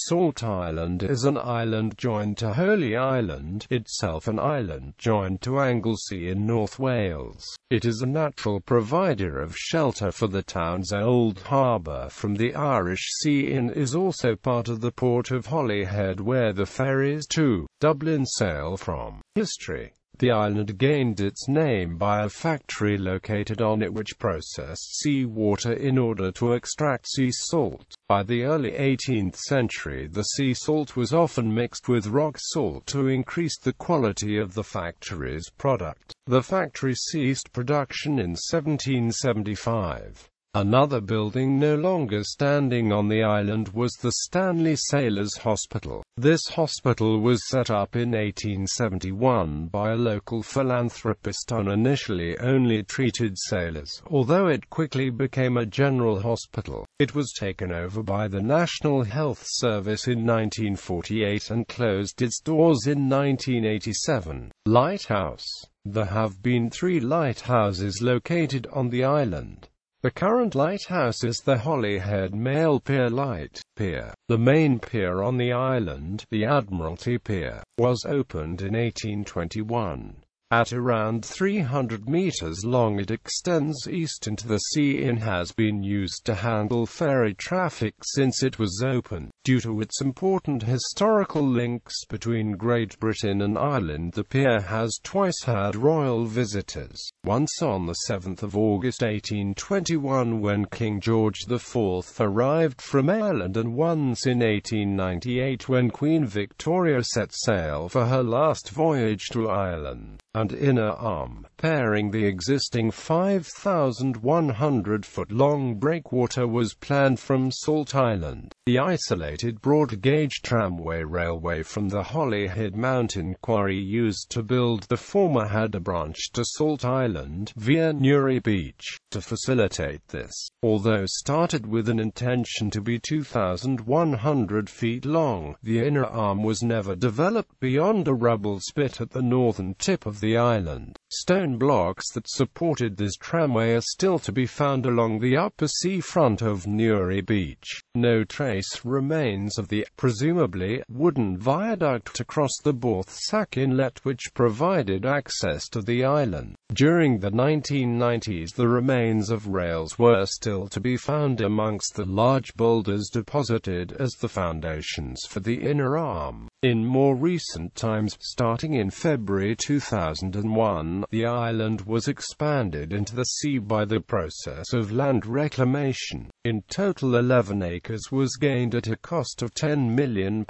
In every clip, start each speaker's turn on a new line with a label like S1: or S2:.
S1: Salt Island is an island joined to Holy Island, itself an island joined to Anglesey in North Wales. It is a natural provider of shelter for the town's Old Harbour from the Irish Sea and is also part of the Port of Holyhead where the ferries to Dublin sail from. History. The island gained its name by a factory located on it which processed seawater in order to extract sea salt. By the early 18th century, the sea salt was often mixed with rock salt to increase the quality of the factory's product. The factory ceased production in 1775. Another building no longer standing on the island was the Stanley Sailors' Hospital. This hospital was set up in 1871 by a local philanthropist and initially only treated sailors, although it quickly became a general hospital. It was taken over by the National Health Service in 1948 and closed its doors in 1987. Lighthouse. There have been 3 lighthouses located on the island. The current lighthouse is the Holyhead Mail Pier Light Pier. The main pier on the island, the Admiralty Pier, was opened in 1821. At around 300 meters long, it extends east into the sea and has been used to handle ferry traffic since it was opened. Due to its important historical links between Great Britain and Ireland, the pier has twice had royal visitors. Once on the 7th of August 1821 when King George IV arrived from Ireland, and once in 1898 when Queen Victoria set sail for her last voyage to Ireland. And inner arm, pairing the existing 5,100-foot-long breakwater, was planned from Salt Island. The isolated broad-gauge tramway railway from the Holyhead mountain quarry used to build the former had a branch to Salt Island via Newry Beach. To facilitate this, although started with an intention to be 2,100 feet long, the inner arm was never developed beyond a rubble spit at the northern tip of the island. Stone blocks that supported this tramway are still to be found along the upper seafront of Newry Beach. No trace remains of the, presumably, wooden viaduct across the Borthsack Inlet which provided access to the island. During the 1990s, the remains of rails were still to be found amongst the large boulders deposited as the foundations for the inner arm. In more recent times, starting in February 2001, the island was expanded into the sea by the process of land reclamation. In total, 11 acres was gained at a cost of £10 million.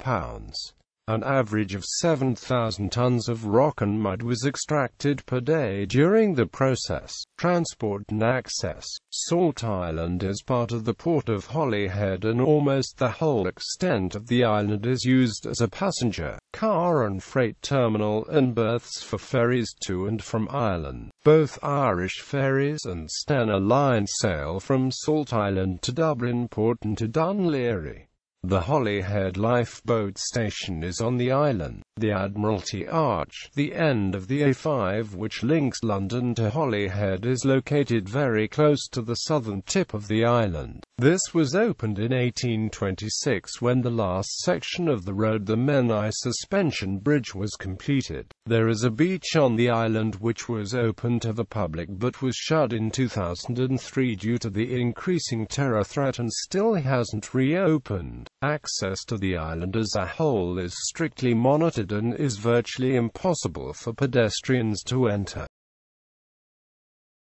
S1: An average of 7,000 tons of rock and mud was extracted per day during the process. Transport and access. Salt Island is part of the Port of Holyhead and almost the whole extent of the island is used as a passenger, car and freight terminal and berths for ferries to and from Ireland. Both Irish ferries and Stanley Line sail from Salt Island to Dublin Port and to Dunleary. The Holyhead Lifeboat station is on the island. The Admiralty Arch, the end of the A5 which links London to Holyhead, is located very close to the southern tip of the island. This was opened in 1826 when the last section of the road, the Menai Suspension Bridge, was completed. There is a beach on the island which was open to the public but was shut in 2003 due to the increasing terror threat and still hasn't reopened. Access to the island as a whole is strictly monitored and is virtually impossible for pedestrians to enter.